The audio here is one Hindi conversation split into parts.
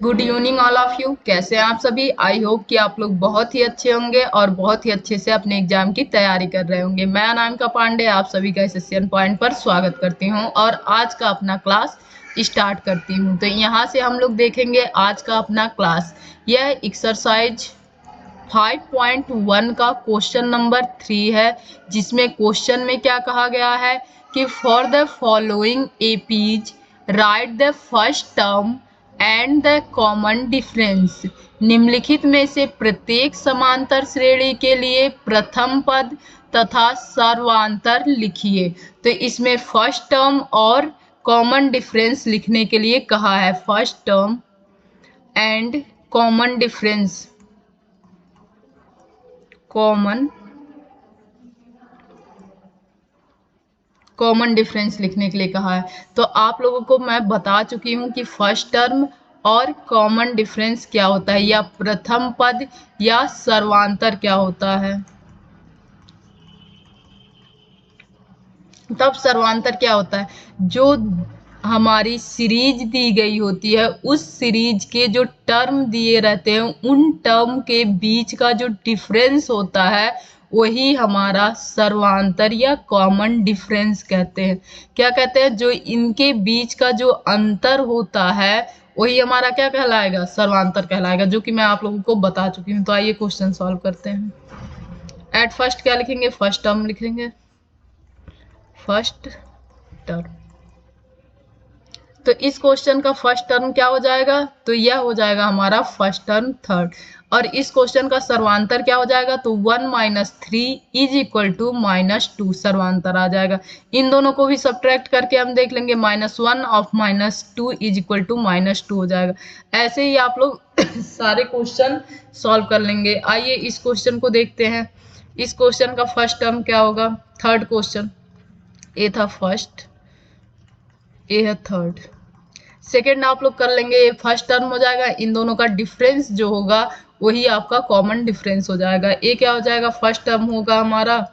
Good evening all of you. कैसे हैं आप सभी? आई होप कि आप लोग बहुत ही अच्छे होंगे और बहुत ही अच्छे से अपने एग्जाम की तैयारी कर रहे होंगे। मैं अनामिका पांडे आप सभी का सेशन पॉइंट पर स्वागत करती हूं और आज का अपना क्लास स्टार्ट करती हूं। तो यहाँ से हम लोग देखेंगे आज का अपना क्लास। यह एक्सरसाइज 5.1 का क्वेश्चन नंबर 3 है, जिसमें क्वेश्चन में क्या कहा गया है कि for the following APs right the first term and the common difference. निम्नलिखित में से प्रत्येक समांतर श्रेणी के लिए प्रथम पद तथा सर्वांतर लिखिए। तो इसमें फर्स्ट टर्म और कॉमन डिफरेंस लिखने के लिए कहा है। First term and common difference, common difference लिखने के लिए कहा है। तो आप लोगों को मैं बता चुकी हूँ कि फर्स्ट टर्म और कॉमन डिफरेंस क्या होता है, या प्रथम पद या सर्वांतर क्या होता है। तब सर्वांतर क्या होता है, जो हमारी सीरीज दी गई होती है उस सीरीज के जो टर्म दिए रहते हैं उन टर्म के बीच का जो डिफरेंस होता है वही हमारा सर्वांतर या कॉमन डिफरेंस कहते हैं। क्या कहते हैं? जो इनके बीच का जो अंतर होता है वही हमारा क्या कहलाएगा? सर्वांतर कहलाएगा, जो कि मैं आप लोगों को बता चुकी हूँ। तो आइए क्वेश्चन सॉल्व करते हैं। एट फर्स्ट क्या लिखेंगे? फर्स्ट टर्म लिखेंगे, फर्स्ट टर्म। तो इस क्वेश्चन का फर्स्ट टर्म क्या हो जाएगा? तो यह हो जाएगा हमारा फर्स्ट टर्म थर्ड। और इस क्वेश्चन का सर्वांतर क्या हो जाएगा? तो 1 माइनस 3 इज इक्वल टू -2 सर्वांतर आ जाएगा। इन दोनों को भी सब्ट्रैक्ट करके हम देख लेंगे। -1 ऑफ -2 इज इक्वल टू -2 हो जाएगा। ऐसे ही आप लोग सारे क्वेश्चन सॉल्व कर लेंगे। आइए इस क्वेश्चन को देखते हैं। इस क्वेश्चन का फर्स्ट टर्म क्या होगा? थर्ड क्वेश्चन, ए था फर्स्ट, ए है थर्ड। सेकेंड आप लोग कर लेंगे, ये फर्स्ट टर्म हो जाएगा। इन दोनों का डिफरेंस जो होगा वही आपका कॉमन डिफरेंस हो जाएगा। ये क्या हो जाएगा? फर्स्ट टर्म होगा हमारा,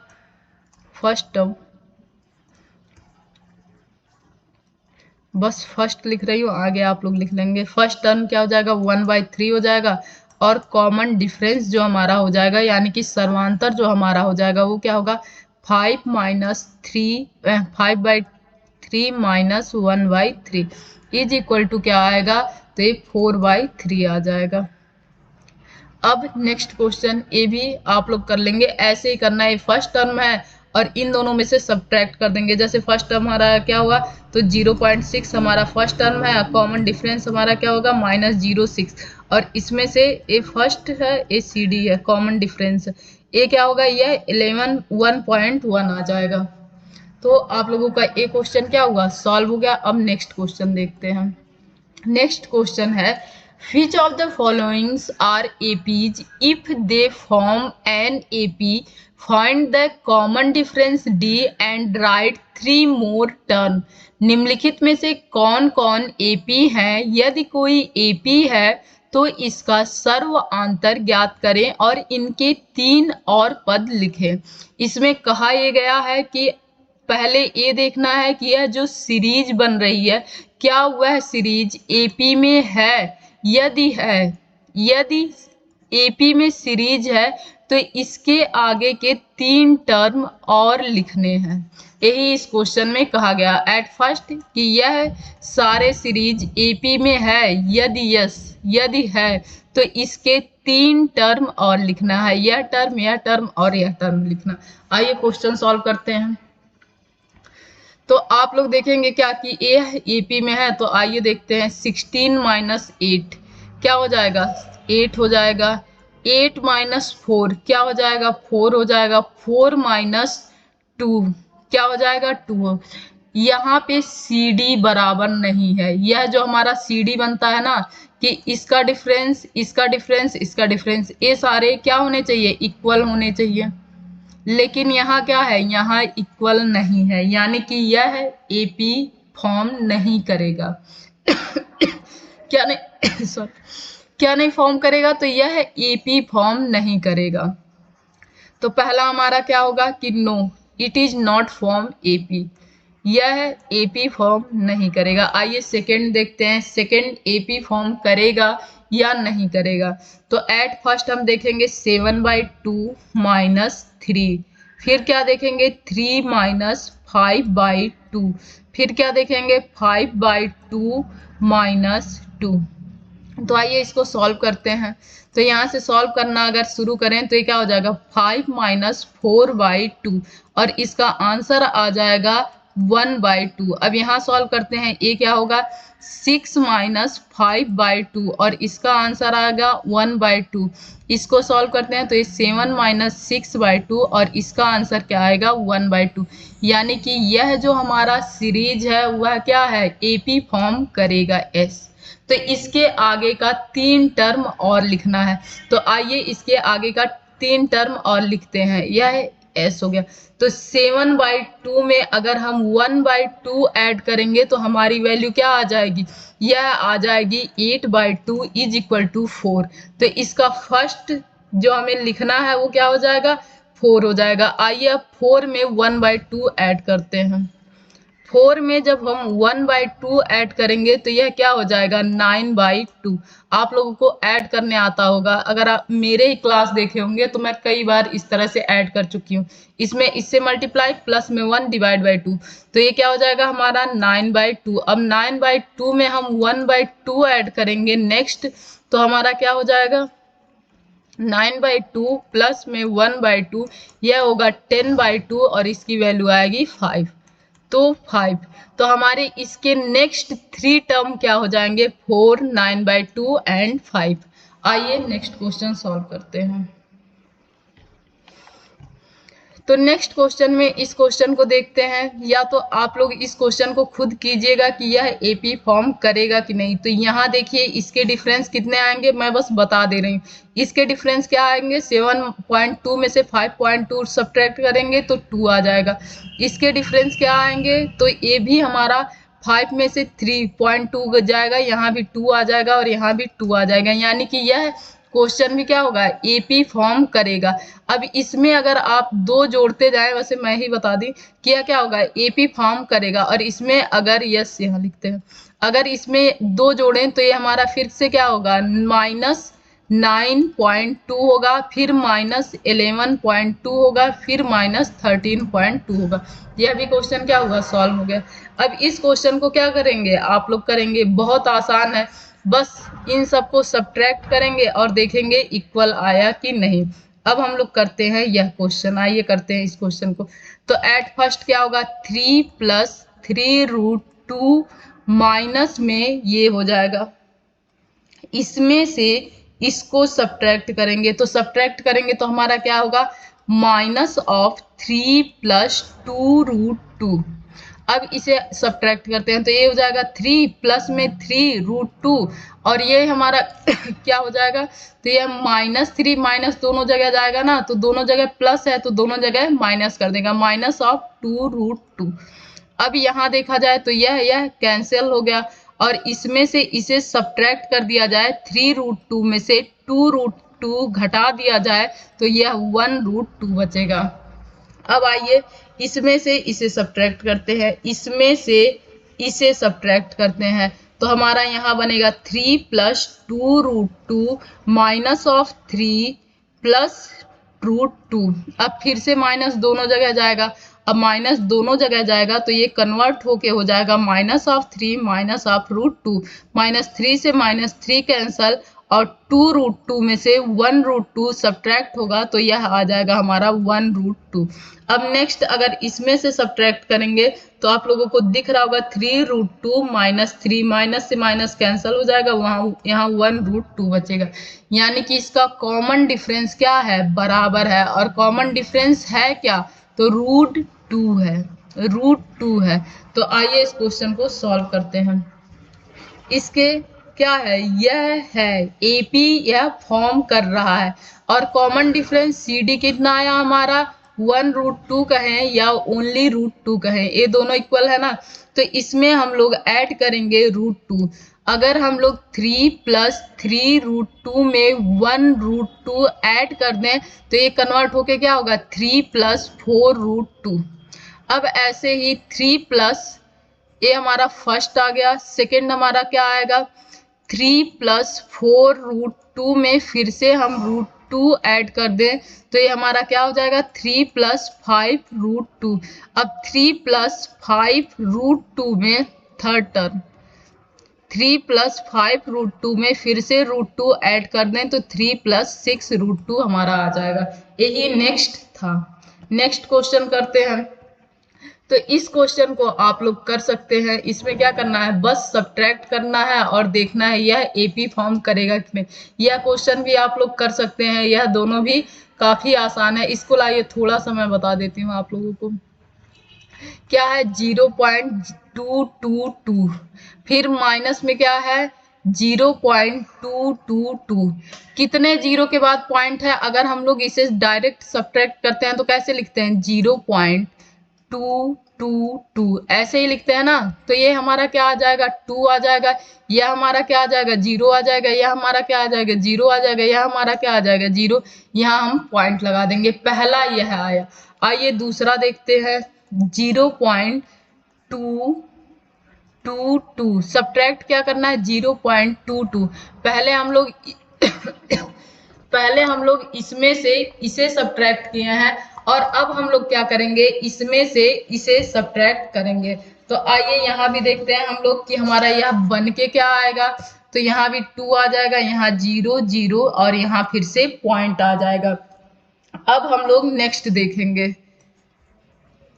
फर्स्ट टर्म, बस फर्स्ट लिख रही हूँ, आगे आप लोग लिख लेंगे। फर्स्ट टर्म क्या हो जाएगा? 1/3 हो जाएगा। और कॉमन डिफरेंस जो हमारा हो जाएगा, यानी कि सर्वांतर जो हमारा हो जाएगा वो क्या होगा? 5/3 माइनस 1/3 इज इक्वल टू क्या आएगा? तो ये 4/3 आ जाएगा। अब नेक्स्ट क्वेश्चन, ये भी आप लोग कर लेंगे। ऐसे ही करना है, फर्स्ट टर्म है और इन दोनों में से सब्ट्रैक्ट कर देंगे। जैसे फर्स्ट टर्म हमारा क्या हुआ? तो 0.6 हमारा फर्स्ट टर्म है। कॉमन डिफरेंस हमारा क्या होगा? -0.6। और इसमें से ए फर्स्ट है, ए सी डी है, कॉमन डिफरेंस। ए क्या होगा? यह 1.1 आ जाएगा। तो आप लोगों का ए क्वेश्चन क्या हुआ? सॉल्व हो गया। अब नेक्स्ट क्वेश्चन देखते हैं। नेक्स्ट क्वेश्चन है, which of the followings are APs? If they form an AP, find the common difference D and write 3 more term। निम्नलिखित में से कौन कौन AP है? यदि कोई AP है तो इसका सर्वांतर ज्ञात करें और इनके 3 और पद लिखें। इसमें कहा यह गया है कि पहले ये देखना है कि यह जो सीरीज बन रही है क्या वह सीरीज एपी में है। यदि है, यदि एपी में सीरीज है तो इसके आगे के 3 टर्म और लिखने हैं। यही इस क्वेश्चन में कहा गया एट फर्स्ट कि यह सारे सीरीज एपी में है। यदि यस, यदि है तो इसके 3 टर्म और लिखना है। यह टर्म और यह टर्म लिखना। आइए क्वेश्चन सॉल्व करते हैं। तो आप लोग देखेंगे क्या कि ए एपी में है। तो आइए देखते हैं। 16 माइनस 8 क्या हो जाएगा? 8 हो जाएगा। 8 माइनस 4 क्या हो जाएगा? 4 हो जाएगा। 4 माइनस 2 क्या हो जाएगा? 2। यहाँ पे सी डी बराबर नहीं है। यह जो हमारा सी डी बनता है ना, कि इसका डिफरेंस, इसका डिफरेंस, इसका डिफरेंस, ये सारे क्या होने चाहिए? इक्वल होने चाहिए। लेकिन यहाँ क्या है? यहाँ इक्वल नहीं है, यानी कि यह एपी फॉर्म नहीं करेगा। क्या नहीं सॉरी, क्या नहीं फॉर्म करेगा? तो यह एपी फॉर्म नहीं करेगा। तो पहला हमारा क्या होगा कि no, it is not form AP. यह एपी फॉर्म नहीं करेगा। आइए सेकंड देखते हैं, सेकंड एपी फॉर्म करेगा या नहीं करेगा। तो एट फर्स्ट हम देखेंगे 7/2 माइनस 3, फिर क्या देखेंगे 3 माइनस 5/2, फिर क्या देखेंगे 5/2 माइनस 2। तो आइए इसको सॉल्व करते हैं। तो यहाँ से सॉल्व करना अगर शुरू करें तो ये क्या हो जाएगा 5 माइनस 4/2 और इसका आंसर आ जाएगा 1/2। अब यहाँ सॉल्व करते हैं, ये क्या होगा 6 माइनस 5/2 और इसका आंसर आएगा 1/2। इसको सॉल्व करते हैं तो ये 7 माइनस 6/2 और इसका आंसर क्या आएगा 1/2। यानी कि यह जो हमारा सीरीज है वह क्या है एपी फॉर्म करेगा एस। तो इसके आगे का 3 टर्म और लिखना है। तो आइए इसके आगे का 3 टर्म और लिखते हैं। यह एस हो गया। तो 7/2 में अगर हम 1/2 ऐड करेंगे तो हमारी वैल्यू क्या आ जाएगी, यह आ जाएगी 8/2 इज इक्वल टू 4। तो इसका फर्स्ट जो हमें लिखना है वो क्या हो जाएगा 4 हो जाएगा। आइए अब 4 में 1/2 ऐड करते हैं। 4 में जब हम 1/2 ऐड करेंगे तो यह क्या हो जाएगा 9/2। आप लोगों को ऐड करने आता होगा, अगर आप मेरे ही क्लास देखे होंगे तो मैं कई बार इस तरह से ऐड कर चुकी हूँ। इसमें इससे मल्टीप्लाई प्लस में 1 डिवाइड बाई 2, तो ये क्या हो जाएगा हमारा 9/2। अब 9/2 में हम 1/2 ऐड करेंगे नेक्स्ट, तो हमारा क्या हो जाएगा 9/2 प्लस में 1/2, यह होगा 10/2 और इसकी वैल्यू आएगी 5। तो 5, तो हमारे इसके नेक्स्ट 3 टर्म क्या हो जाएंगे 4, 9/2 एंड 5। आइए नेक्स्ट क्वेश्चन सॉल्व करते हैं। तो नेक्स्ट क्वेश्चन में इस क्वेश्चन को देखते हैं। या तो आप लोग इस क्वेश्चन को खुद कीजिएगा कि यह एपी फॉर्म करेगा कि नहीं। तो यहाँ देखिए इसके डिफरेंस कितने आएंगे, मैं बस बता दे रही हूँ। इसके डिफरेंस क्या आएंगे 7.2 में से 5.2 सब्ट्रैक्ट करेंगे तो 2 आ जाएगा। इसके डिफरेंस क्या आएंगे, तो ये भी हमारा 5 में से 3.2 जाएगा, यहाँ भी 2 आ जाएगा और यहाँ भी 2 आ जाएगा। यानी कि यह क्वेश्चन भी क्या होगा एपी फॉर्म करेगा। अब इसमें अगर आप 2 जोड़ते जाए, वैसे मैं ही बता दी कि यह क्या होगा एपी फॉर्म करेगा। और इसमें अगर यस यहाँ लिखते हैं, अगर इसमें 2 जोड़ें तो ये हमारा फिर से क्या होगा -9.2 होगा, फिर -11.2 होगा, फिर -13.2 होगा। यह भी क्वेश्चन क्या हुआ सॉल्व हो गया। अब इस क्वेश्चन को क्या करेंगे आप लोग करेंगे, बहुत आसान है, बस इन सबको सब्ट्रैक्ट करेंगे और देखेंगे इक्वल आया कि नहीं। अब हम लोग करते हैं यह क्वेश्चन, आइए करते हैं इस क्वेश्चन को। तो एट फर्स्ट क्या होगा 3 + 3√2 माइनस में ये हो जाएगा, इसमें से इसको सब्ट्रैक्ट करेंगे। तो सब्ट्रैक्ट करेंगे तो हमारा क्या होगा -3 + 2√2। अब इसे सब्ट्रैक्ट करते हैं तो ये हो जाएगा 3 प्लस में 3√2 और ये हमारा क्या हो जाएगा, तो ये -3 माइनस दोनों जगह जाएगा ना, तो दोनों जगह प्लस है तो दोनों जगह माइनस कर देगा, -2√2। अब यहाँ देखा जाए तो यह कैंसिल हो गया और इसमें से इसे सब्ट्रैक्ट कर दिया जाए, 3√2 में से 2√2 घटा दिया जाए तो यह 1√2 बचेगा। अब आइए इसमें से इसे सब्ट्रैक्ट करते हैं, इसमें से इसे सब्ट्रैक्ट करते हैं तो हमारा यहाँ बनेगा 3 + 2√2 -3 + √2। अब फिर से माइनस दोनों जगह जाएगा, अब माइनस दोनों जगह जाएगा तो ये कन्वर्ट होके हो जाएगा -3 -√2। -3 से -3 कैंसल और 2√2 में से 1√2 सब्ट्रैक्ट होगा तो यह आ जाएगा हमारा 1√2। अब नेक्स्ट अगर इसमें से सब्ट्रैक्ट करेंगे तो आप लोगों को दिख रहा होगा 3√2 -3 माइनस से माइनस कैंसिल हो जाएगा, वहाँ यहाँ 1√2 बचेगा। यानी कि इसका कॉमन डिफरेंस क्या है बराबर है, और कॉमन डिफरेंस है क्या तो √2 है, √2 है। तो आइए इस क्वेश्चन को सॉल्व करते हैं। इसके क्या है, यह है एपी, यह फॉर्म कर रहा है और कॉमन डिफरेंस CD कितना आया हमारा 1√2 कहें या ओनली √2 कहें, ये दोनों इक्वल है ना। तो इसमें हम लोग ऐड करेंगे √2। अगर हम लोग 3 + 3√2 में 1√2 ऐड कर दें तो ये कन्वर्ट होके क्या होगा 3 + 4√2। अब ऐसे ही 3 प्लस ए हमारा फर्स्ट आ गया, सेकेंड हमारा क्या आएगा 3 प्लस 4√2 में फिर से हम √2 ऐड कर दें तो ये हमारा क्या हो जाएगा 3 प्लस 5√2। अब 3 प्लस 5√2 में थर्ड टर्म 3 प्लस 5√2 में फिर से √2 ऐड कर दें तो 3 प्लस 6√2 हमारा आ जाएगा। यही नेक्स्ट था। नेक्स्ट क्वेश्चन करते हैं। तो इस क्वेश्चन को आप लोग कर सकते हैं। इसमें क्या करना है, बस सब्ट्रैक्ट करना है और देखना है यह एपी फॉर्म करेगा कि नहीं। यह क्वेश्चन भी आप लोग कर सकते हैं, यह दोनों भी काफी आसान है। इसको लाइए थोड़ा सा मैं बता देती हूँ आप लोगों को। क्या है 0.222, फिर माइनस में क्या है 0.222। कितने जीरो के बाद पॉइंट है, अगर हम लोग इसे डायरेक्ट सब्ट्रैक्ट करते हैं तो कैसे लिखते हैं 0.222 ऐसे ही लिखते हैं ना। तो ये हमारा क्या आ जाएगा 2 आ जाएगा, यह हमारा क्या आ जाएगा 0 आ जाएगा, यह हमारा क्या आ जाएगा 0 आ जाएगा, यह हमारा क्या आ जाएगा 0। यहाँ हम पॉइंट लगा देंगे। पहला यह आया। आइए दूसरा देखते हैं 0.222। सब्ट्रैक्ट क्या करना है 0.22। पहले हम लोग इसमें से इसे सब्ट्रैक्ट किए हैं और अब हम लोग क्या करेंगे इसमें से इसे सब्ट्रैक्ट करेंगे। तो आइए यहाँ भी देखते हैं हम लोग कि हमारा यह बन के क्या आएगा। तो यहाँ भी 2 आ जाएगा, यहाँ 0 0 और यहाँ फिर से पॉइंट आ जाएगा। अब हम लोग नेक्स्ट देखेंगे।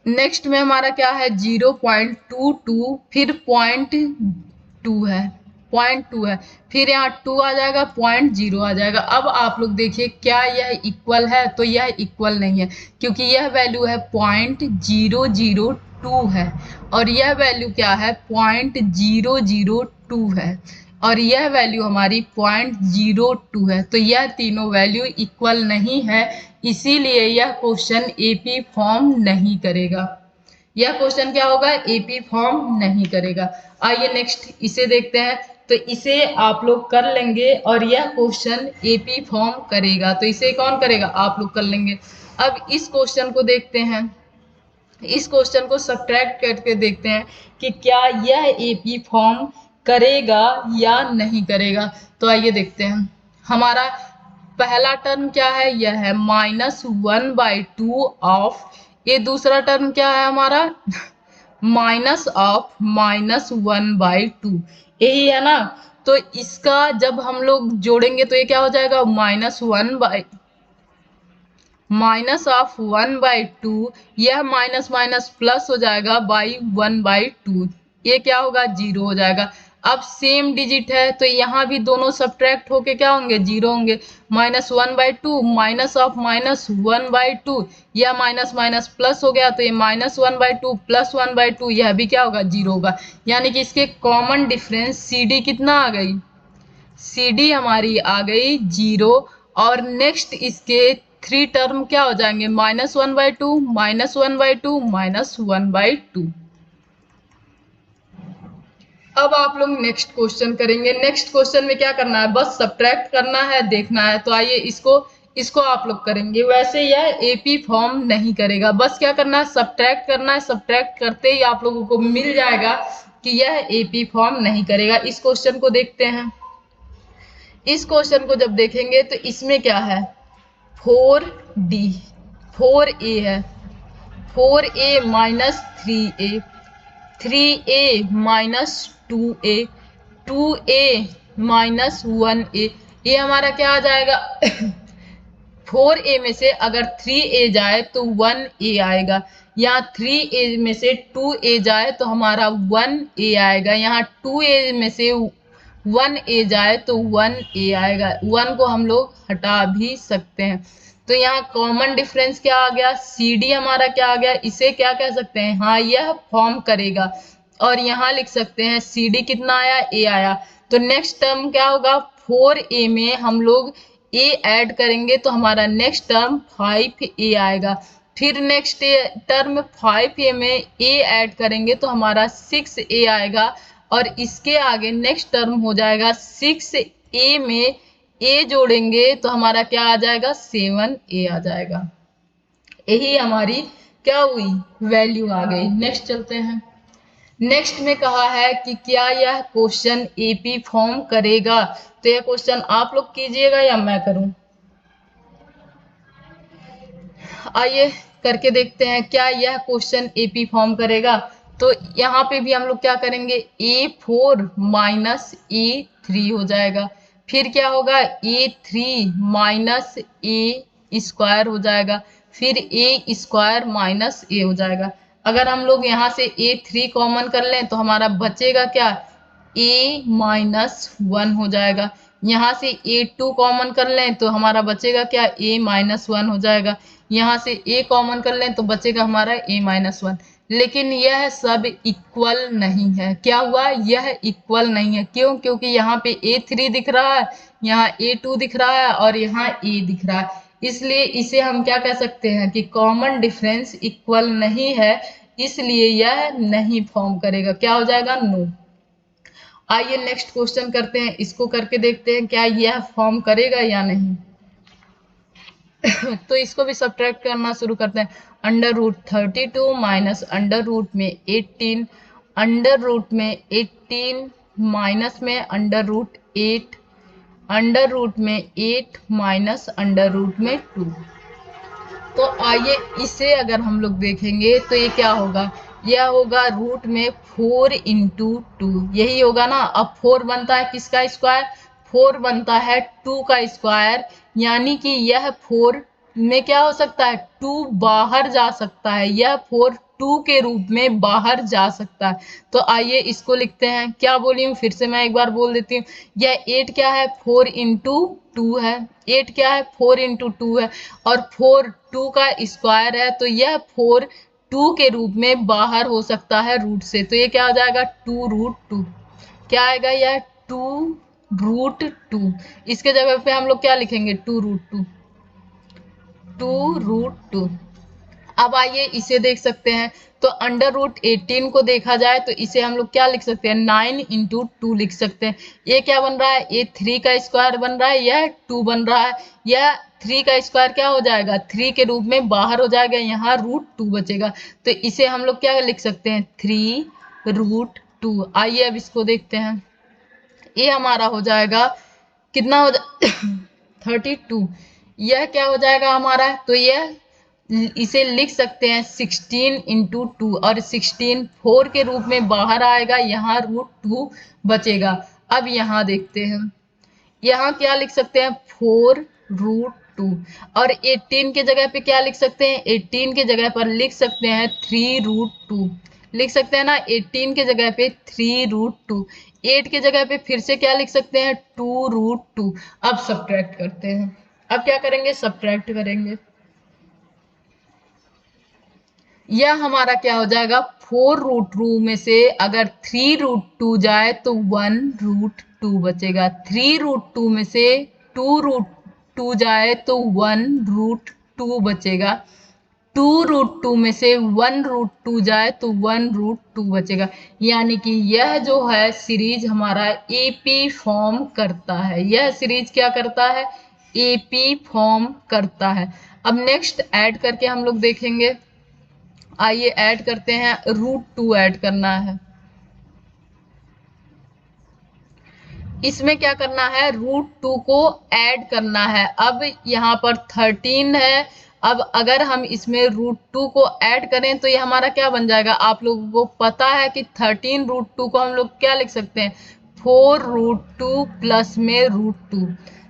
नेक्स्ट में हमारा क्या है 0.22, फिर 0.2 है, 0.2 है, फिर यहाँ 2 आ जाएगा, 0.0 आ जाएगा। अब आप लोग देखिए क्या यह इक्वल है, तो यह इक्वल नहीं है क्योंकि यह वैल्यू है 0.002 है और यह वैल्यू क्या है 0.002 है और यह वैल्यू हमारी 0.02 है। तो यह तीनों वैल्यू इक्वल नहीं है, इसीलिए यह क्वेश्चन एपी फॉर्म नहीं करेगा। यह क्वेश्चन क्या होगा एपी फॉर्म नहीं करेगा। आइए नेक्स्ट इसे देखते हैं। तो इसे आप लोग कर लेंगे और यह क्वेश्चन एपी फॉर्म करेगा। तो इसे कौन करेगा, आप लोग कर लेंगे। अब इस क्वेश्चन को देखते हैं। इस क्वेश्चन को सब्ट्रैक्ट करके देखते हैं कि क्या यह एपी फॉर्म करेगा या नहीं करेगा। तो आइए देखते हैं। हमारा पहला टर्म क्या है, यह है -1/2 ऑफ, ये दूसरा टर्म क्या है हमारा माइनस ऑफ -1/2, यही है ना। तो इसका जब हम लोग जोड़ेंगे तो ये क्या हो जाएगा -1/2, यह माइनस माइनस प्लस हो जाएगा बाई 1/2, ये क्या होगा 0 हो जाएगा। अब सेम डिजिट है तो यहाँ भी दोनों सब्ट्रैक्ट होके क्या होंगे 0 होंगे। -1/2 माइनस ऑफ -1/2, यह माइनस माइनस प्लस हो गया तो ये -1/2 प्लस 1/2, यह भी क्या होगा 0 होगा। यानी कि इसके कॉमन डिफरेंस CD कितना आ गई, CD हमारी आ गई 0। और नेक्स्ट इसके 3 टर्म क्या हो जाएंगे -1/2 -1/2 -1/2। अब आप लोग नेक्स्ट क्वेश्चन करेंगे। नेक्स्ट क्वेश्चन में क्या करना है, बस सब्ट्रैक्ट करना है, देखना है। तो आइए इसको आप लोग करेंगे। वैसे यह एपी फॉर्म नहीं करेगा, बस क्या करना है सब्ट्रैक्ट करना है। सब्ट्रैक्ट करते ही आप लोगों को मिल जाएगा कि यह एपी फॉर्म नहीं करेगा। इस क्वेश्चन को देखते हैं। इस क्वेश्चन को जब देखेंगे तो इसमें क्या है 4D 4A है, 4A minus 3A, 3A minus 2A, 2A minus 1A, ये हमारा क्या आ जाएगा 4A में से अगर 3A जाए तो 1A आएगा, यहाँ 3A में से 2A जाए तो हमारा 1A आएगा, यहाँ 2A में से 1A जाए तो 1A आएगा। 1 को हम लोग हटा भी सकते हैं। तो यहाँ कॉमन डिफरेंस क्या आ गया CD हमारा क्या आ गया, इसे क्या कह सकते हैं, हाँ यह फॉर्म करेगा। और यहाँ लिख सकते हैं CD कितना आया A आया। तो नेक्स्ट टर्म क्या होगा 4A में हम लोग A ऐड करेंगे तो हमारा नेक्स्ट टर्म 5A आएगा। फिर नेक्स्ट टर्म 5A में A ऐड करेंगे तो हमारा 6A आएगा और इसके आगे नेक्स्ट टर्म हो जाएगा 6A में A जोड़ेंगे तो हमारा क्या आ जाएगा 7A आ जाएगा। यही हमारी क्या हुई, वैल्यू आ गई। नेक्स्ट चलते हैं। नेक्स्ट में कहा है कि क्या यह क्वेश्चन एपी फॉर्म करेगा। तो यह क्वेश्चन आप लोग कीजिएगा या मैं करूं? आइए करके देखते हैं क्या यह क्वेश्चन एपी फॉर्म करेगा। तो यहाँ पे भी हम लोग क्या करेंगे, A4 माइनस A3 हो जाएगा। फिर क्या होगा, A3 माइनस A स्क्वायर हो जाएगा। फिर A स्क्वायर माइनस A हो जाएगा। अगर हम लोग यहाँ से A3 कॉमन कर लें तो हमारा बचेगा क्या, A माइनस 1 हो जाएगा। यहाँ से A2 कॉमन कर लें तो हमारा बचेगा क्या, A माइनस 1 हो जाएगा। यहाँ से A कॉमन कर लें तो बचेगा हमारा A माइनस 1। लेकिन यह सब इक्वल नहीं है। क्या हुआ, यह इक्वल नहीं है। क्यों? क्योंकि यहाँ पे A3 दिख रहा है, यहाँ A2 दिख रहा है और यहाँ A दिख रहा है। इसलिए इसे हम क्या कह सकते हैं कि कॉमन डिफरेंस इक्वल नहीं है, इसलिए यह नहीं फॉर्म करेगा। क्या हो जाएगा, नो। आइए नेक्स्ट क्वेश्चन करते हैं, इसको करके देखते हैं क्या यह फॉर्म करेगा या नहीं। तो इसको भी सब्ट्रैक्ट करना शुरू करते हैं। Under root 32 minus under root में 18, अंडर रूट में 18 माइनस में अंडर रूट 8, अंडर रूट में 8 माइनस अंडर रूट में 2। तो आइए इसे अगर हम लोग देखेंगे तो ये क्या होगा, यह होगा रूट में 4 इंटू 2, यही होगा ना। अब 4 बनता है किसका स्क्वायर, 4 बनता है 2 का स्क्वायर, यानी कि यह 4 में क्या हो सकता है, 2 बाहर जा सकता है। यह 4 2 के रूप में बाहर जा सकता है। तो आइए इसको लिखते हैं। क्या बोली हूँ, फिर से मैं एक बार बोल देती हूँ। यह 8 क्या है, 4 इंटू 2 है। 8 क्या है, 4 इंटू 2 है। और 4 2 का स्क्वायर है, तो यह 4 2 के रूप में बाहर हो सकता है रूट से। तो ये क्या हो जाएगा, 2 रूट 2। क्या आएगा, यह 2 रूट 2। इसके जगह पे हम लोग क्या लिखेंगे, 2 रूट 2, 2 रूट 2। अब आइए इसे देख सकते हैं। तो अंडर रूट 18 को देखा जाए तो इसे हम लोग क्या लिख सकते हैं, 9 इंटू 2 लिख सकते हैं। ये क्या बन रहा है, ये 3 का स्क्वायर बन रहा है, यह 2 बन रहा है। यह 3 का स्क्वायर क्या हो जाएगा, 3 के रूप में बाहर हो जाएगा, यहाँ रूट 2 बचेगा। तो इसे हम लोग क्या लिख सकते हैं, 3 रूट 2। आइए अब इसको देखते हैं। ये हमारा हो जाएगा कितना हो जा 32। यह क्या हो जाएगा हमारा, तो यह इसे लिख सकते हैं 16 इंटू 2, और 16 4 के रूप में बाहर आएगा, यहाँ रूट 2 बचेगा। अब यहाँ देखते हैं, यहाँ क्या लिख सकते हैं, 4 रूट 2। और 18 के जगह पे क्या लिख सकते हैं, 18 के जगह पर लिख सकते हैं 3 रूट 2। लिख सकते हैं ना, 18 के जगह पे 3 रूट 2। 8 के जगह पे फिर से क्या लिख सकते हैं, 2 रूट 2। अब सब्ट्रैक्ट करते हैं। अब क्या करेंगे, सब्ट्रैक्ट करेंगे। यह हमारा क्या हो जाएगा, 4 रूट 2 में से अगर 3 रूट 2 जाए तो 1 रूट 2 बचेगा। 3 रूट 2 में से 2 रूट 2 जाए तो 1 रूट 2 बचेगा। 2 रूट 2 में से 1 रूट 2 जाए तो 1 रूट 2 बचेगा। यानी कि यह जो है सीरीज हमारा एपी फॉर्म करता है। यह सीरीज क्या करता है, एपी फॉर्म करता है। अब नेक्स्ट ऐड करके हम लोग देखेंगे। आइए ऐड करते हैं, रूट 2 ऐड करना है। इसमें क्या करना है, रूट 2 को ऐड करना है। अब यहाँ पर 13 है। अब अगर हम इसमें रूट 2 को ऐड करें तो ये हमारा क्या बन जाएगा, आप लोगों को पता है कि 13 रूट 2 को हम लोग क्या लिख सकते हैं, 4 रूट 2 प्लस में रूट 2।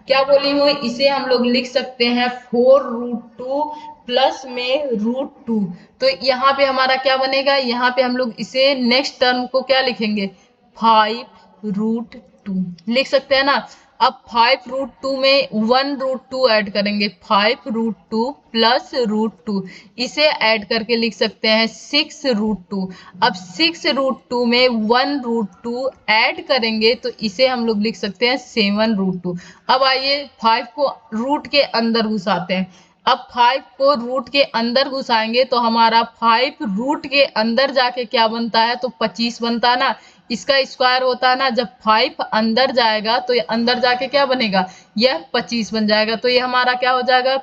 क्या बोली हूँ, इसे हम लोग लिख सकते हैं 4 रूट 2 प्लस में रूट 2। तो यहाँ पे हमारा क्या बनेगा, यहाँ पे हम लोग इसे नेक्स्ट टर्म को क्या लिखेंगे, 5 रूट 2 लिख सकते हैं ना। अब 5 रूट 2 में 1 रूट 2 ऐड करेंगे, 5 रूट 2 प्लस रूट 2, इसे ऐड करके लिख सकते हैं 6 रूट 2। अब 6 रूट 2 में 1 रूट 2 ऐड करेंगे तो इसे हम लोग लिख सकते हैं 7 रूट 2। अब आइए 5 को रूट के अंदर घुसाते हैं। अब 5 को रूट के अंदर घुसाएंगे तो हमारा 5 रूट के अंदर जाके क्या बनता है, तो 25 बनता है ना। इसका स्क्वायर होता है ना, जब 5 अंदर जाएगा तो ये अंदर जाके क्या बनेगा, यह 25 बन जाएगा। तो ये हमारा क्या हो जाएगा,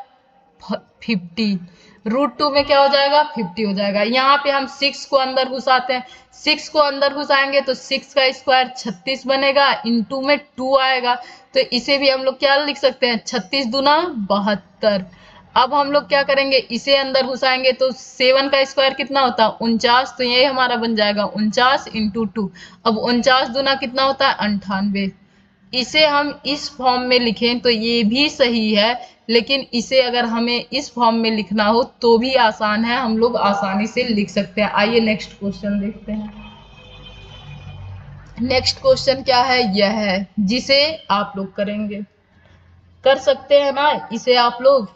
50। √2 में क्या हो जाएगा 50 हो जाएगा। यहाँ पे हम 6 को अंदर घुसाते हैं, 6 को अंदर घुसाएंगे तो 6 का स्क्वायर 36 बनेगा, इनटू में 2 आएगा, तो इसे भी हम लोग क्या लिख सकते हैं 36 दूना 72। अब हम लोग क्या करेंगे, इसे अंदर घुसाएंगे तो 7 का स्क्वायर कितना होता है 49, तो ये हमारा बन जाएगा 49 इंटू 2। अब 49 दूना कितना होता है 98। इसे हम इस फॉर्म में लिखें तो ये भी सही है, लेकिन इसे अगर हमें इस फॉर्म में लिखना हो तो भी आसान है, हम लोग आसानी से लिख सकते हैं। आइए नेक्स्ट क्वेश्चन देखते हैं। नेक्स्ट क्वेश्चन क्या है, यह है जिसे आप लोग करेंगे, कर सकते हैं ना इसे आप लोग।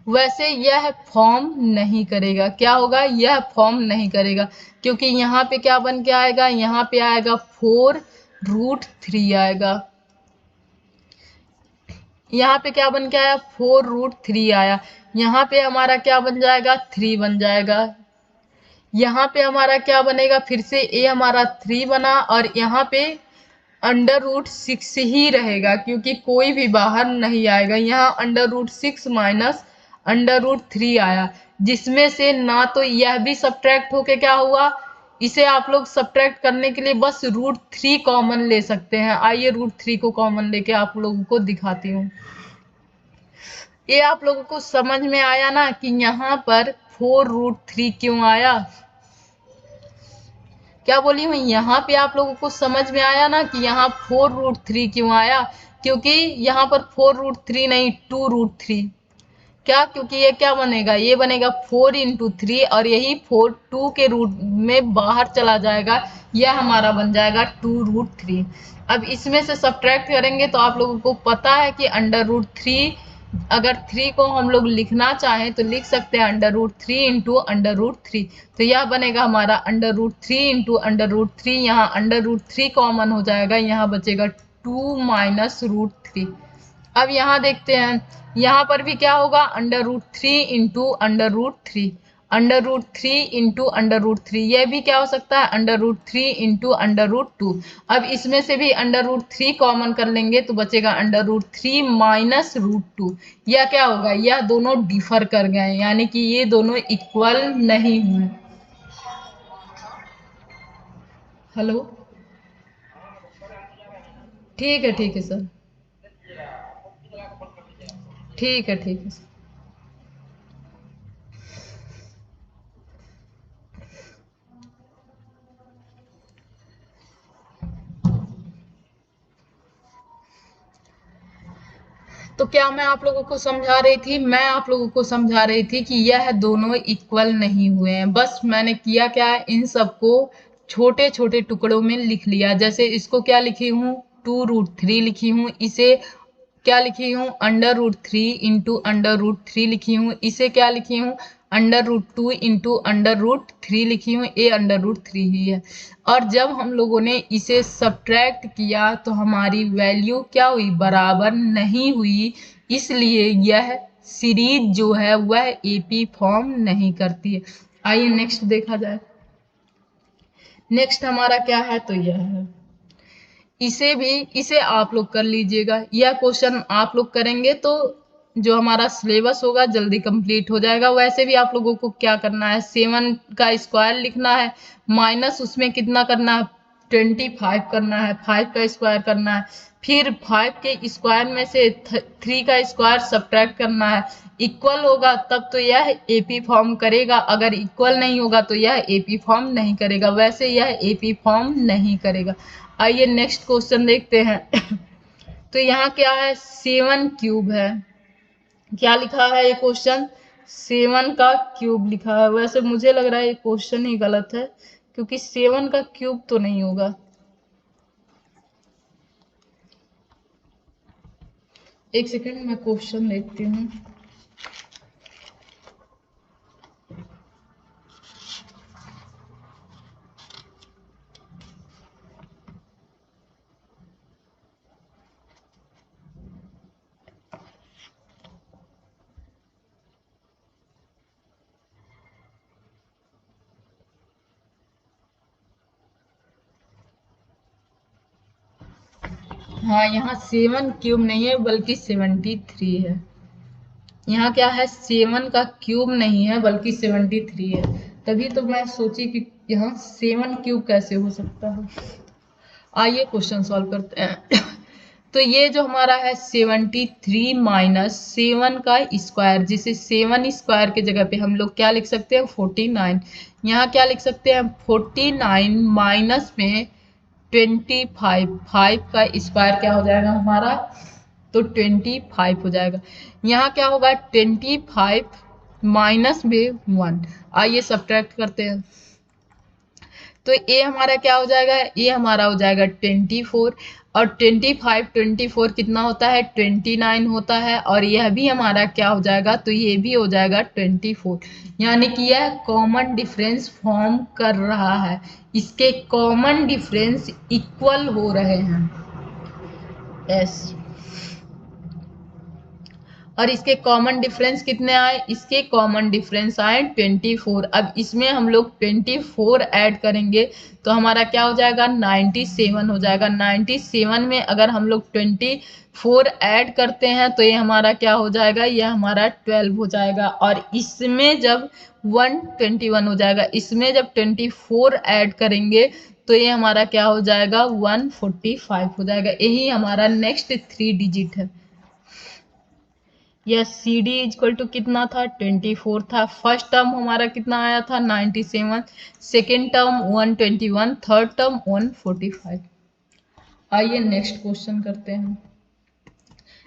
वैसे यह फॉर्म नहीं करेगा, क्या होगा, यह फॉर्म नहीं करेगा, क्योंकि यहाँ पे क्या बन के आएगा, यहाँ पे आएगा 4√3 आएगा। यहाँ पे क्या बन के आया 4√3 आया। यहाँ पे हमारा क्या बन जाएगा 3 बन जाएगा। यहाँ पे हमारा क्या बनेगा, फिर से ए हमारा 3 बना, और यहाँ पे √6 ही रहेगा क्योंकि कोई भी बाहर नहीं आएगा। यहाँ √6 माइनस √3 आया, जिसमें से ना तो यह भी सब्ट्रैक्ट होके क्या हुआ, इसे आप लोग सब्ट्रैक्ट करने के लिए बस √3 कॉमन ले सकते हैं। आइए √3 को कॉमन लेके आप लोगों को दिखाती हूँ। ये आप लोगों को समझ में आया ना कि यहाँ पर 4√3 क्यों आया, क्या बोली हूँ, यहाँ पे आप लोगों को समझ में आया ना कि यहाँ 4√3 क्यों आया, क्योंकि यहाँ पर 4√3 नहीं 2√3। क्या, क्योंकि ये क्या बनेगा, ये बनेगा 4 इंटू 3, और यही 4 2 के रूट में बाहर चला जाएगा, यह हमारा बन जाएगा 2√3। अब इसमें से सब्ट्रैक्ट करेंगे तो आप लोगों को पता है कि √3, अगर 3 को हम लोग लिखना चाहें तो लिख सकते हैं √3 इंटू √3, तो यह बनेगा हमारा √3 इंटू √3। यहाँ √3 कॉमन हो जाएगा, यहाँ बचेगा 2 माइनस √3। अब यहाँ देखते हैं, यहाँ पर भी क्या होगा √3 इंटू √3, √3 इंटू √3, यह भी क्या हो सकता है √3 इंटू √2। अब इसमें से भी √3 कॉमन कर लेंगे तो बचेगा √3 माइनस √2। यह क्या होगा, यह दोनों डिफर कर गए, यानी कि ये दोनों इक्वल नहीं हुए। हेलो, ठीक है सर, ठीक है सर। तो क्या मैं आप लोगों को समझा रही थी, मैं आप लोगों को समझा रही थी कि यह दोनों इक्वल नहीं हुए हैं। बस मैंने किया क्या है, इन सबको छोटे छोटे टुकड़ों में लिख लिया। जैसे इसको क्या लिखी हूँ 2√3 लिखी हूँ, इसे क्या लिखी हूँ √3 इंटू √3 लिखी हूँ, इसे क्या लिखी हूँ √2 इंटू √3 लिखी हूँ, ये √3 ही है। और जब हम लोगों ने इसे सब्ट्रैक्ट किया तो हमारी वैल्यू क्या हुई, बराबर नहीं हुई, इसलिए यह सीरीज जो है वह एपी फॉर्म नहीं करती है। आइए नेक्स्ट देखा जाए। नेक्स्ट हमारा क्या है, तो यह है, इसे आप लोग कर लीजिएगा। यह क्वेश्चन आप लोग करेंगे तो जो हमारा सिलेबस होगा जल्दी कंप्लीट हो जाएगा। वैसे भी आप लोगों को क्या करना है, 7 का स्क्वायर लिखना है, माइनस उसमें कितना करना है 25 करना है, 5 का स्क्वायर करना है, फिर 5 के स्क्वायर में से 3 का स्क्वायर सब्ट्रैक्ट करना है। इक्वल होगा तब तो यह एपी फॉर्म करेगा, अगर इक्वल नहीं होगा तो यह एपी फॉर्म नहीं करेगा। वैसे यह एपी फॉर्म नहीं करेगा। आइए नेक्स्ट क्वेश्चन देखते हैं। तो यहाँ क्या है 7³ है, क्या लिखा है ये क्वेश्चन 7 का क्यूब लिखा है। वैसे मुझे लग रहा है ये क्वेश्चन ही गलत है, क्योंकि 7 का क्यूब तो नहीं होगा। एक सेकंड मैं क्वेश्चन देखती हूँ। हाँ, यहाँ 7³ नहीं है बल्कि 73 है। यहाँ क्या है 7 का क्यूब नहीं है बल्कि 73 है, तभी तो मैं सोची कि यहाँ 7 क्यूब कैसे हो सकता है। आइए क्वेश्चन सॉल्व करते हैं। तो ये जो हमारा है 73 माइनस 7 का स्क्वायर, जिसे 7 स्क्वायर के जगह पे हम लोग क्या लिख सकते हैं 49। यहाँ क्या लिख सकते हैं 49 माइनस में 25, 5 का स्क्वायर क्या हो जाएगा हमारा, तो 25 हो जाएगा। यहाँ क्या होगा 25 माइनस में 1, आइए सब्ट्रैक्ट करते हैं। तो ए हमारा क्या हो जाएगा, ए हमारा हो जाएगा 24, और 24 कितना होता है 29 होता है, और यह भी हमारा क्या हो जाएगा, तो ये भी हो जाएगा 24। यानी कि यह कॉमन डिफरेंस फॉर्म कर रहा है, इसके कॉमन डिफरेंस इक्वल हो रहे हैं एस। और इसके कॉमन डिफरेंस कितने आए, इसके कॉमन डिफरेंस आए 24। अब इसमें हम लोग 24 ऐड करेंगे तो हमारा क्या हो जाएगा 97 हो जाएगा। 97 में अगर हम लोग 24 ऐड करते हैं तो ये हमारा क्या हो जाएगा, ये हमारा 12 हो जाएगा। और इसमें जब 121 हो जाएगा, इसमें जब 24 ऐड करेंगे तो ये हमारा क्या हो जाएगा 145 हो जाएगा। यही हमारा नेक्स्ट 3 डिजिट है। यह सी डी इक्वल टू कितना था 24 था। फर्स्ट टर्म हमारा कितना आया था 97, सेकेंड टर्म 121, थर्ड टर्म 145। आइए नेक्स्ट क्वेश्चन करते हैं।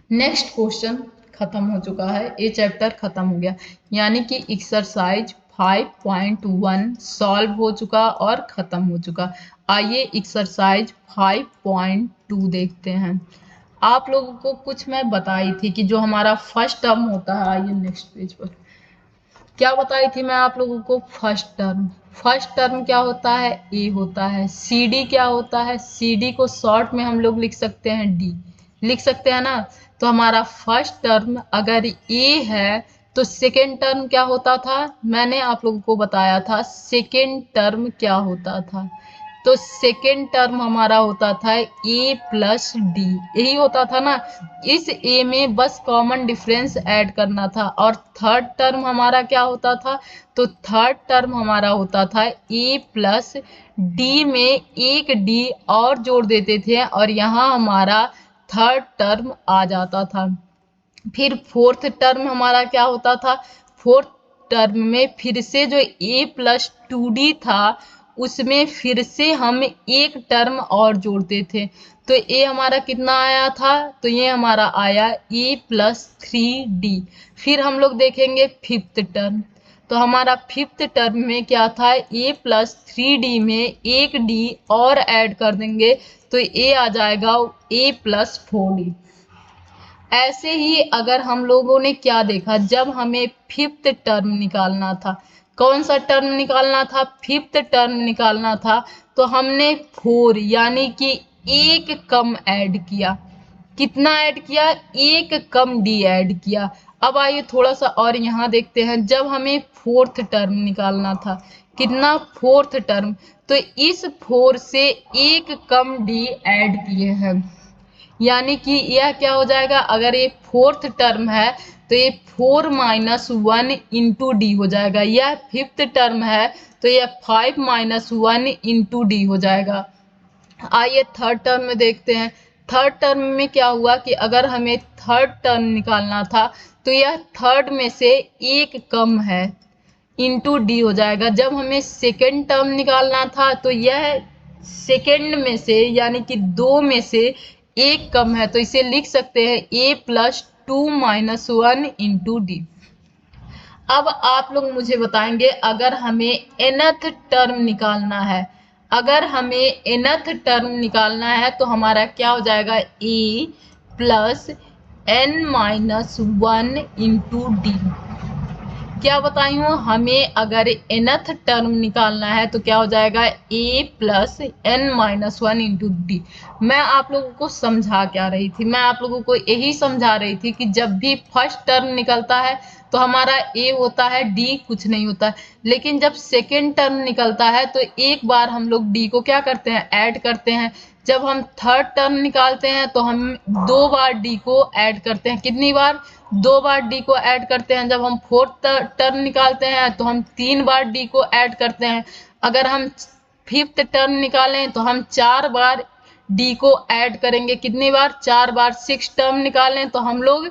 नेक्स्ट क्वेश्चन खत्म हो चुका है, ये चैप्टर खत्म हो गया, यानी कि एक्सरसाइज 5.1 सॉल्व हो चुका और खत्म हो चुका। आइए एक्सरसाइज 5.2 देखते हैं। आप लोगों को कुछ मैं बताई थी कि जो हमारा फर्स्ट टर्म होता है, आइए नेक्स्ट पेज पर, क्या बताई थी मैं आप लोगों को, फर्स्ट टर्म क्या होता है ए होता है। सी डी क्या होता है, सी डी को शॉर्ट में हम लोग लिख सकते हैं डी, लिख सकते हैं ना। तो हमारा फर्स्ट टर्म अगर ए है तो सेकेंड टर्म क्या होता था, मैंने आप लोगों को बताया था सेकेंड टर्म क्या होता था। तो सेकेंड टर्म हमारा होता था ए प्लस डी, यही होता था ना। इस ए में बस कॉमन डिफरेंस ऐड करना था। और थर्ड टर्म हमारा क्या होता था, तो थर्ड टर्म हमारा होता था ए प्लस डी में एक डी और जोड़ देते थे और यहाँ हमारा थर्ड टर्म आ जाता था। फिर फोर्थ टर्म हमारा क्या होता था, फोर्थ टर्म में फिर से जो a प्लस 2d था उसमें फिर से हम एक टर्म और जोड़ते थे। तो a हमारा कितना आया था, तो ये हमारा आया a प्लस 3d। फिर हम लोग देखेंगे फिफ्थ टर्म, तो हमारा फिफ्थ टर्म में क्या था, a प्लस 3d में एक d और ऐड कर देंगे तो a आ जाएगा a प्लस 4d। ऐसे ही अगर हम लोगों ने क्या देखा, जब हमें फिफ्थ टर्म निकालना था, कौन सा टर्म निकालना था, फिफ्थ टर्म निकालना था, तो हमने 4 यानी कि एक कम ऐड किया। कितना ऐड किया, एक कम डी ऐड किया। अब आइए थोड़ा सा और यहाँ देखते हैं, जब हमें फोर्थ टर्म निकालना था, कितना फोर्थ टर्म, तो इस 4 से एक कम डी ऐड किए हैं। यानी कि यह क्या हो जाएगा, अगर ये फोर्थ टर्म है तो ये 4 माइनस 1 इंटू डी हो जाएगा। यह फिफ्थ टर्म है तो यह 5 माइनस 1 इंटू डी हो जाएगा। आइए थर्ड टर्म में देखते हैं। थर्ड टर्म में क्या हुआ कि अगर हमें थर्ड टर्म निकालना था तो यह थर्ड में से एक कम है, इंटू डी हो जाएगा। जब हमें सेकेंड टर्म निकालना था तो यह सेकेंड में से यानी कि 2 में से एक कम है, तो इसे लिख सकते हैं a plus 2 minus 1 into d. अब आप लोग मुझे बताएंगे, अगर हमें nth टर्म निकालना है, अगर हमें nth टर्म निकालना है तो हमारा क्या हो जाएगा a plus n minus 1 into D. क्या बताई हूँ, हमें अगर nth टर्म निकालना है तो क्या हो जाएगा a plus n minus 1 into D. मैं आप लोगों को समझा क्या रही थी, मैं आप लोगों को यही समझा रही थी कि जब भी फर्स्ट टर्म निकलता है तो हमारा a होता है, d कुछ नहीं होता है। लेकिन जब सेकेंड टर्म निकलता है तो एक बार हम लोग d को क्या करते हैं, ऐड करते हैं। जब हम थर्ड टर्म निकालते हैं तो हम 2 बार डी को ऐड करते हैं। कितनी बार? 2 बार डी को ऐड करते हैं। जब हम फोर्थ टर्म निकालते हैं तो हम 3 बार डी को ऐड करते हैं। अगर हम फिफ्थ टर्म निकालें तो हम 4 बार डी को ऐड करेंगे। कितनी बार? 4 बार। सिक्स टर्म निकालें तो हम लोग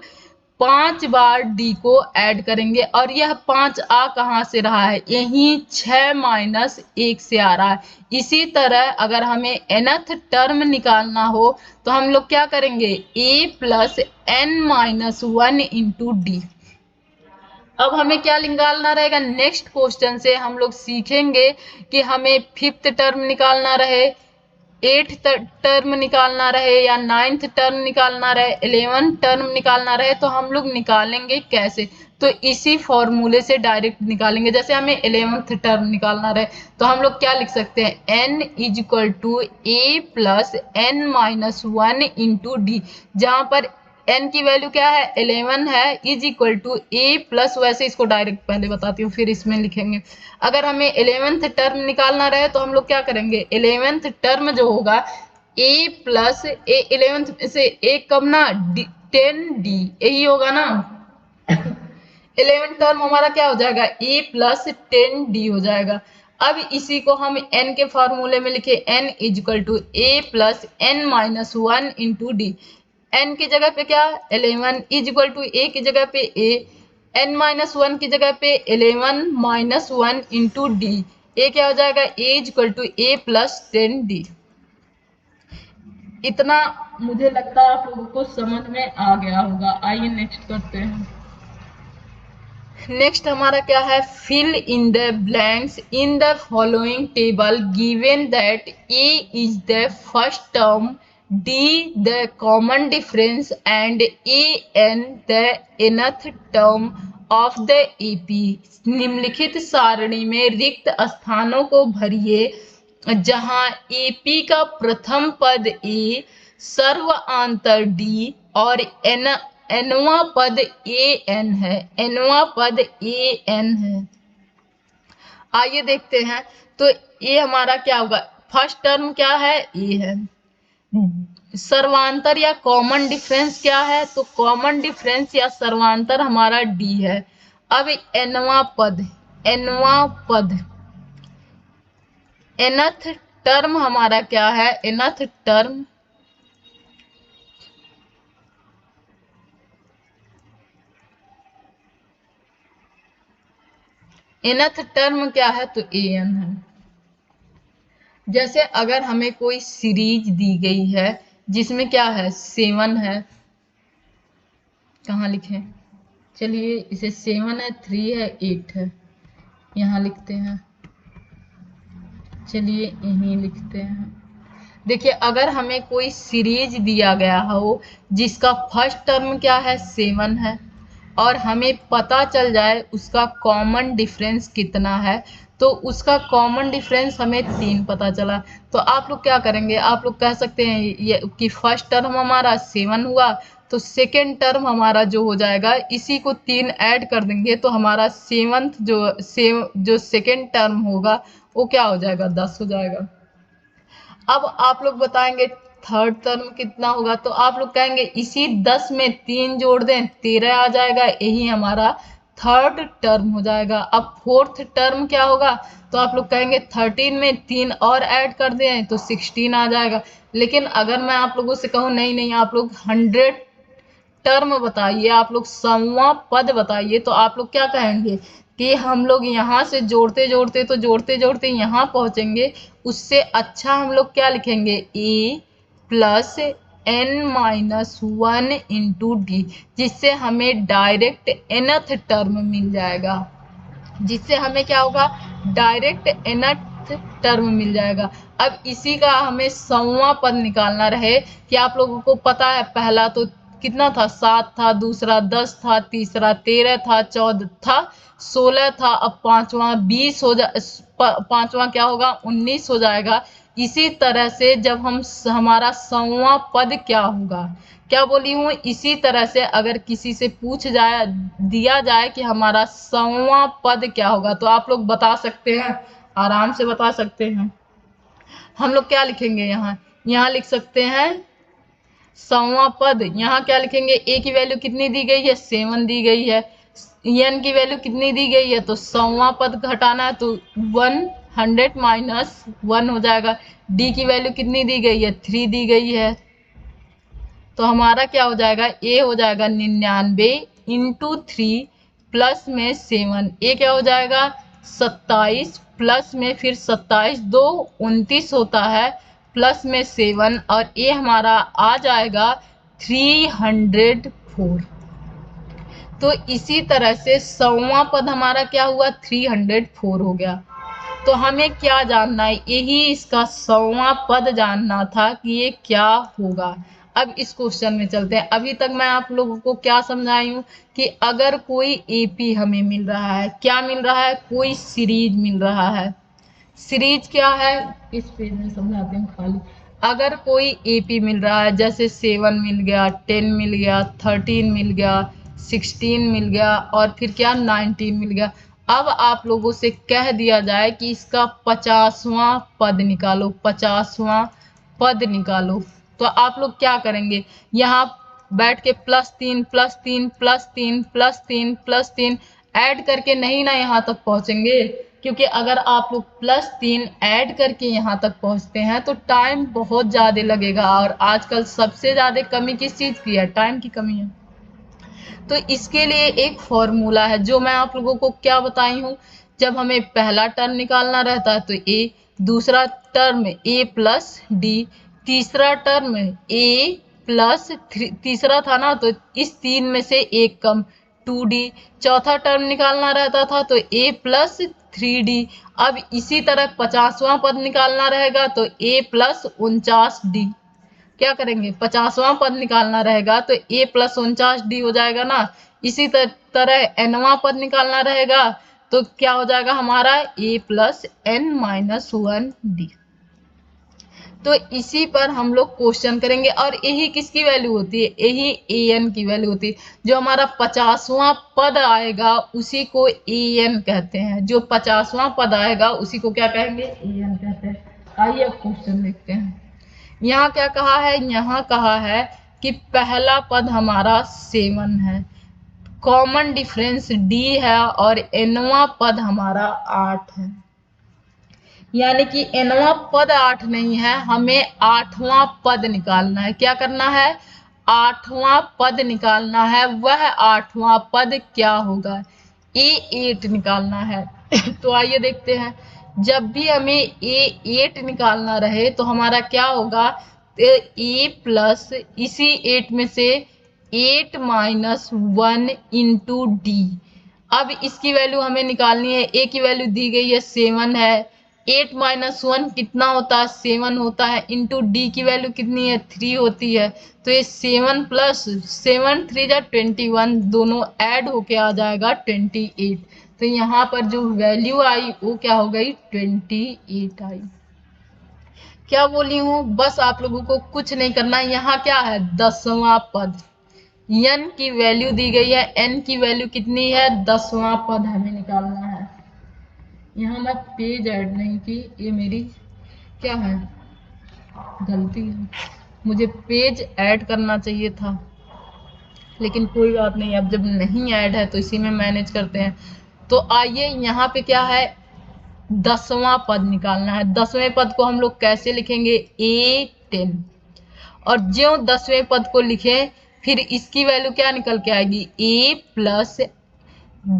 5 बार डी को ऐड करेंगे। और यह 5 आ कहाँ से रहा है? यही 6 माइनस 1 से आ रहा है। इसी तरह अगर हमें nth टर्म निकालना हो तो हम लोग क्या करेंगे? a plus n minus 1 into d. अब हमें क्या निकालना रहेगा? नेक्स्ट क्वेश्चन से हम लोग सीखेंगे कि हमें फिफ्थ टर्म निकालना रहे, एट्थ टर्म निकालना रहे या नाइन्थ टर्म निकालना रहे, 11th टर्म निकालना रहे, तो हम लोग निकालेंगे कैसे? तो इसी फॉर्मूले से डायरेक्ट निकालेंगे। जैसे हमें 11th टर्म निकालना रहे तो हम लोग क्या लिख सकते हैं? n is equal to a plus n minus 1 into d. जहां पर n की वैल्यू क्या है? 11 है, is equal to a plus, वैसे इसको डायरेक्ट पहले बताती हूँ फिर इसमें लिखेंगे। अगर हमें 11th टर्म निकालना रहे तो हम लोग क्या करेंगे? 11th टर्म जो होगा a प्लस ए, 11th से एक कम ना 10d, यही होगा ना। 11th टर्म हमारा क्या हो जाएगा? a प्लस 10d हो जाएगा। अब इसी को हम n के फॉर्मूले में लिखे, n is equal to a plus n minus 1 into d. n की जगह पे क्या? 11 इज इक्वल टू a की जगह पे a, n माइनस 1 की जगह पे 11 माइनस 1 इंटू डी। ए क्या हो जाएगा? a is equal to a plus 10d। इतना मुझे लगता है आप लोगों को समझ में आ गया होगा। आइए नेक्स्ट करते हैं। नेक्स्ट हमारा क्या है? Fill in the blanks in the following table given that a is the first term, d the common difference and an the nth term of the AP। निम्नलिखित सारणी में रिक्त स्थानों को भरिए जहां AP का प्रथम पद a, सर्वांतर d और nवां पद an है। nवां पद an है। आइए देखते हैं। तो ये हमारा क्या होगा? फर्स्ट टर्म क्या है? a है। सर्वांतर या कॉमन डिफरेंस क्या है? तो कॉमन डिफरेंस या सर्वांतर हमारा डी है। अब nवां पद nth टर्म हमारा क्या है? nth टर्म क्या है? तो an है। जैसे अगर हमें कोई सीरीज दी गई है जिसमें क्या है? 7 है। कहाँ लिखें? चलिए इसे 7 है, 3 है, 8 है, यहाँ लिखते हैं। चलिए यहीं लिखते हैं। देखिए अगर हमें कोई सीरीज दिया गया हो जिसका फर्स्ट टर्म क्या है? 7 है और हमें पता चल जाए उसका कॉमन डिफरेंस कितना है, तो उसका कॉमन डिफरेंस हमें 3 पता चला, तो आप लोग क्या करेंगे? आप लोग कह सकते हैं ये कि फर्स्ट टर्म हमारा 7 हुआ तो सेकेंड टर्म हमारा जो हो जाएगा इसी को 3 ऐड कर देंगे तो हमारा जो सेकेंड टर्म होगा वो क्या हो जाएगा? 10 हो जाएगा। अब आप लोग बताएंगे थर्ड टर्म कितना होगा, तो आप लोग कहेंगे इसी 10 में 3 जोड़ दें 13 आ जाएगा, यही हमारा थर्ड टर्म हो जाएगा। अब फोर्थ टर्म क्या होगा? तो आप लोग कहेंगे 13 में 3 और ऐड कर दें तो 16 आ जाएगा। लेकिन अगर मैं आप लोगों से कहूँ नहीं नहीं आप लोग 100 टर्म बताइए, आप लोग 100वां पद बताइए, तो आप लोग क्या कहेंगे कि हम लोग यहाँ से जोड़ते जोड़ते यहाँ पहुंचेंगे। उससे अच्छा हम लोग क्या लिखेंगे? a plus n minus 1 into D, जिससे हमें डायरेक्ट nth टर्म मिल जाएगा। जिससे हमें क्या होगा? डायरेक्ट nth टर्म मिल जाएगा। अब इसी का हमें 100वां पद निकालना रहे कि आप लोगों को पता है पहला तो कितना था? 7 था, दूसरा 10 था, तीसरा 13 था, चौथा था, 16 था, अब पांचवा 20 हो जा, पांचवा क्या होगा? 19 हो जाएगा। इसी तरह से जब हम हमारा 100वां पद क्या होगा? क्या बोली हूँ? इसी तरह से अगर किसी से पूछ जाए दिया जाए कि हमारा 100वां पद क्या होगा तो आप लोग बता सकते हैं, आराम से बता सकते हैं। हम लोग क्या लिखेंगे यहाँ? यहाँ लिख सकते हैं 100वां पद। यहाँ क्या लिखेंगे, ए की वैल्यू कितनी दी गई है, 7 दी गई है, एन की वैल्यू कितनी दी गई है, तो 100वां पद घटाना है तो 100 माइनस 1 हो जाएगा। डी की वैल्यू कितनी दी गई है, 3 दी गई है, तो हमारा क्या हो जाएगा, ए हो जाएगा 99 इंटू 3 प्लस में 7, ए क्या हो जाएगा 27 प्लस में फिर 27 2 29 होता है प्लस में 7 और ए हमारा आ जाएगा 304। तो इसी तरह से 100वां पद हमारा क्या हुआ, 304 हो गया। तो हमें क्या जानना है, यही इसका 100वां पद जानना था कि ये क्या होगा। अब इस क्वेश्चन में चलते हैं। अभी तक मैं आप लोगों को क्या समझाई हूँ कि अगर कोई एपी हमें मिल रहा है, क्या मिल रहा है, कोई सीरीज मिल रहा है। सीरीज क्या है, इस पेज में समझाते हैं खाली। अगर कोई एपी मिल रहा है, जैसे 7 मिल गया, 10 मिल गया, 13 मिल गया, 16 मिल गया और फिर क्या 19 मिल गया। अब आप लोगों से कह दिया जाए कि इसका 50वां पद निकालो, 50वां पद निकालो, तो आप लोग क्या करेंगे, यहाँ बैठ के +3 +3 +3 +3 +3 ऐड करके नहीं ना यहाँ तक पहुंचेंगे, क्योंकि अगर आप लोग +3 ऐड करके यहाँ तक पहुंचते हैं तो टाइम बहुत ज्यादा लगेगा और आजकल सबसे ज्यादा कमी किस चीज की है, टाइम की कमी है। तो इसके लिए एक फॉर्मूला है जो मैं आप लोगों को क्या बताई हूँ, जब हमें पहला टर्म निकालना रहता है तो ए, दूसरा टर्म ए प्लस डी, तीसरा टर्म ए प्लस तीसरा था ना तो इस 3 में से एक कम 2d, चौथा टर्म निकालना रहता था तो a प्लस 3d। अब इसी तरह 50वां पद निकालना रहेगा तो a प्लस 49d। क्या करेंगे, 50वां पद निकालना रहेगा तो a प्लस 49d हो जाएगा ना। इसी तरह nवां पद निकालना रहेगा तो क्या हो जाएगा हमारा a प्लस n-1d। तो इसी पर हम लोग क्वेश्चन करेंगे और यही किसकी वैल्यू होती है, यही an की वैल्यू होती है। जो हमारा 50वां पद आएगा उसी को an कहते हैं, जो 50वां पद आएगा उसी को क्या कहेंगे, an कहते हैं। आइए अब क्वेश्चन देखते हैं। यहाँ क्या कहा है, यहाँ कहा है कि पहला पद हमारा 7 है, कॉमन डिफरेंस d है और nवां पद हमारा 8 है। यानी कि nवां पद 8 नहीं है, हमें 8वां पद निकालना है। क्या करना है, 8वां पद निकालना है। वह 8वां पद क्या होगा, A8 निकालना है। तो आइए देखते हैं, जब भी हमें A8 निकालना रहे तो हमारा क्या होगा, A प्लस इसी 8 में से 8 माइनस 1 इंटू डी। अब इसकी वैल्यू हमें निकालनी है, ए की वैल्यू दी गई है 7 है, 8 माइनस 1 कितना होता है, 7 होता है, इंटू डी की वैल्यू कितनी है, 3 होती है। तो ये 7 प्लस 7 3 जा 21, दोनों ऐड होके आ जाएगा 28। तो यहाँ पर जो वैल्यू आई वो क्या हो गई, 28 आई। क्या बोली हूँ, बस आप लोगों को कुछ नहीं करना है। यहाँ क्या है, 10वां पद, n की वैल्यू दी गई है, n की वैल्यू कितनी है, 10वां पद हमें निकालना है। यहाँ मैं पेज ऐड नहीं की, ये मेरी क्या है, गलती है, मुझे पेज ऐड करना चाहिए था, लेकिन कोई बात नहीं, अब जब नहीं ऐड है तो इसी में मैनेज करते हैं। तो आइए यहाँ पे क्या है, 10वां पद निकालना है। 10वें पद को हम लोग कैसे लिखेंगे, A10, और ज्यों 10वें पद को लिखें फिर इसकी वैल्यू क्या निकल के आएगी, a प्लस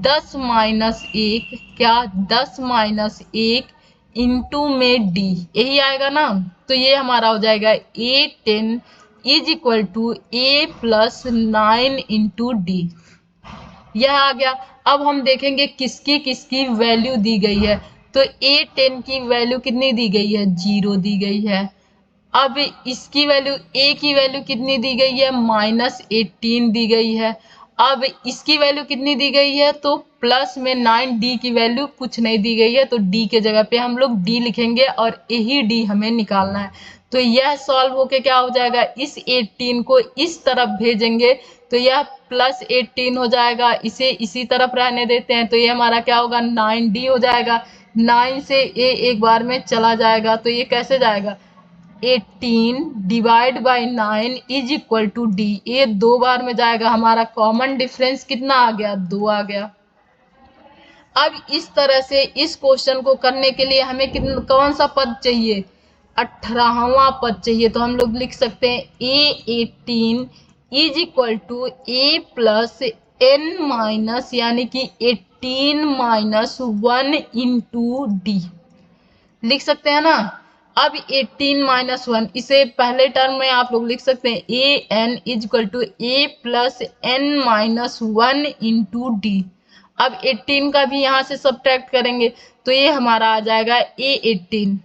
10 माइनस 1, क्या 10 माइनस 1 इंटू में डी, यही आएगा ना। तो ये हमारा हो जाएगा A10 is equal to a plus 9 into d, यह आ गया। अब हम देखेंगे किसकी किसकी वैल्यू दी गई है। तो A10 की वैल्यू कितनी दी गई है, 0 दी गई है। अब इसकी वैल्यू, a की वैल्यू कितनी दी गई है, -18 दी गई है। अब इसकी वैल्यू कितनी दी गई है, तो प्लस में 9, d की वैल्यू कुछ नहीं दी गई है तो d के जगह पे हम लोग d लिखेंगे और यही d हमें निकालना है। तो यह सॉल्व होके क्या हो जाएगा, इस 18 को इस तरफ भेजेंगे तो यह +18 हो जाएगा, इसे इसी तरफ रहने देते हैं तो ये हमारा क्या होगा, 9d हो जाएगा। 9 से a एक बार में चला जाएगा तो ये कैसे जाएगा, 18 divide by 9 is equal to d. ये 2 बार में जाएगा, हमारा कॉमन डिफरेंस कितना आ गया, 2 आ गया। अब इस तरह से इस क्वेश्चन को करने के लिए हमें कौन सा पद चाहिए, 18वां पद चाहिए। तो हम लोग लिख सकते हैं A18 is equal to A plus n minus, यानी कि 18 माइनस 1 इंटू डी, लिख सकते हैं ना। अब 18 माइनस 1, इसे पहले टर्म में आप लोग लिख सकते हैं an is equal to A plus n minus 1 into d. अब 18 का भी यहां से सब्ट्रैक्ट करेंगे तो ये हमारा आ जाएगा A18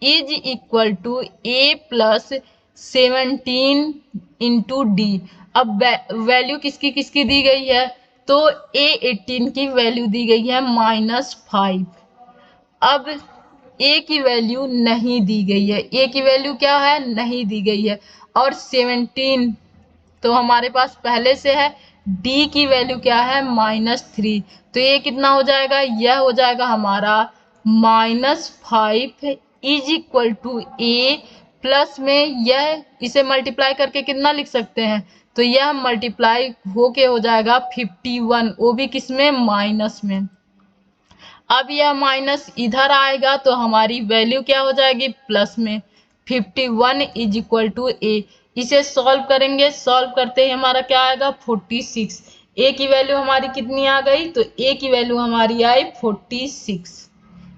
is equal to A plus 17 into d. अब वैल्यू किसकी किसकी दी गई है, तो A18 की वैल्यू दी गई है -5। अब A की वैल्यू नहीं दी गई है, A की वैल्यू क्या है, नहीं दी गई है। और 17 तो हमारे पास पहले से है, D की वैल्यू क्या है, -3। तो ये कितना हो जाएगा, यह हो जाएगा हमारा -5 is equal to A plus में यह, इसे मल्टीप्लाई करके कितना लिख सकते हैं, तो यह मल्टीप्लाई होके हो जाएगा 51, वो भी किसमें, माइनस में। अब यह माइनस इधर आएगा तो हमारी वैल्यू क्या हो जाएगी, प्लस में। 51 इज इक्वल टू A। इसे सॉल्व करेंगे, सॉल्व करते ही हमारा क्या आएगा, 46। A की वैल्यू हमारी कितनी आ गई, तो A की वैल्यू हमारी आई 46।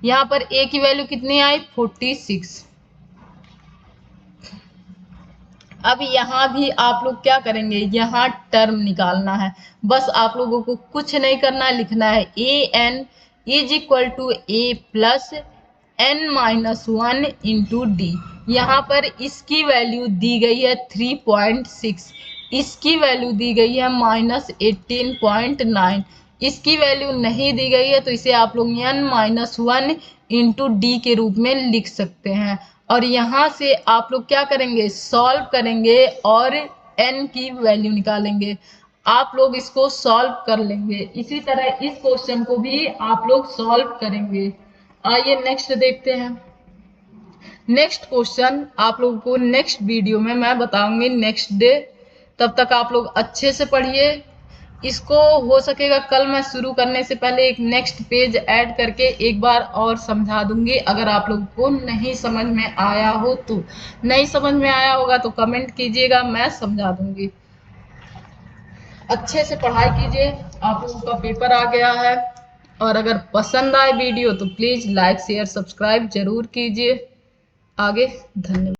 यहाँ पर A की वैल्यू कितनी आई, 46। अब यहाँ भी आप लोग क्या करेंगे, यहाँ टर्म निकालना है। बस आप लोगों को कुछ नहीं करना है, लिखना है an is equal to A plus n minus 1 into d. यहाँ पर इसकी वैल्यू दी गई है 3.6, इसकी वैल्यू दी गई है -18.9, इसकी वैल्यू नहीं दी गई है तो इसे आप लोग n माइनस 1 इंटू डी के रूप में लिख सकते हैं। और यहाँ से आप लोग क्या करेंगे, सॉल्व करेंगे और n की वैल्यू निकालेंगे। आप लोग इसको सॉल्व कर लेंगे। इसी तरह इस क्वेश्चन को भी आप लोग सॉल्व करेंगे। आइए नेक्स्ट देखते हैं। नेक्स्ट क्वेश्चन आप लोगों को नेक्स्ट वीडियो में मैं बताऊंगी, नेक्स्ट डे। तब तक आप लोग अच्छे से पढ़िए। इसको हो सकेगा कल मैं शुरू करने से पहले एक नेक्स्ट पेज ऐड करके एक बार और समझा दूंगी। अगर आप लोगों को नहीं समझ में आया हो तो, नहीं समझ में आया होगा तो कमेंट कीजिएगा, मैं समझा दूंगी। अच्छे से पढ़ाई कीजिए, आप लोगों का पेपर आ गया है। और अगर पसंद आए वीडियो तो प्लीज लाइक शेयर सब्सक्राइब जरूर कीजिए। आगे धन्यवाद।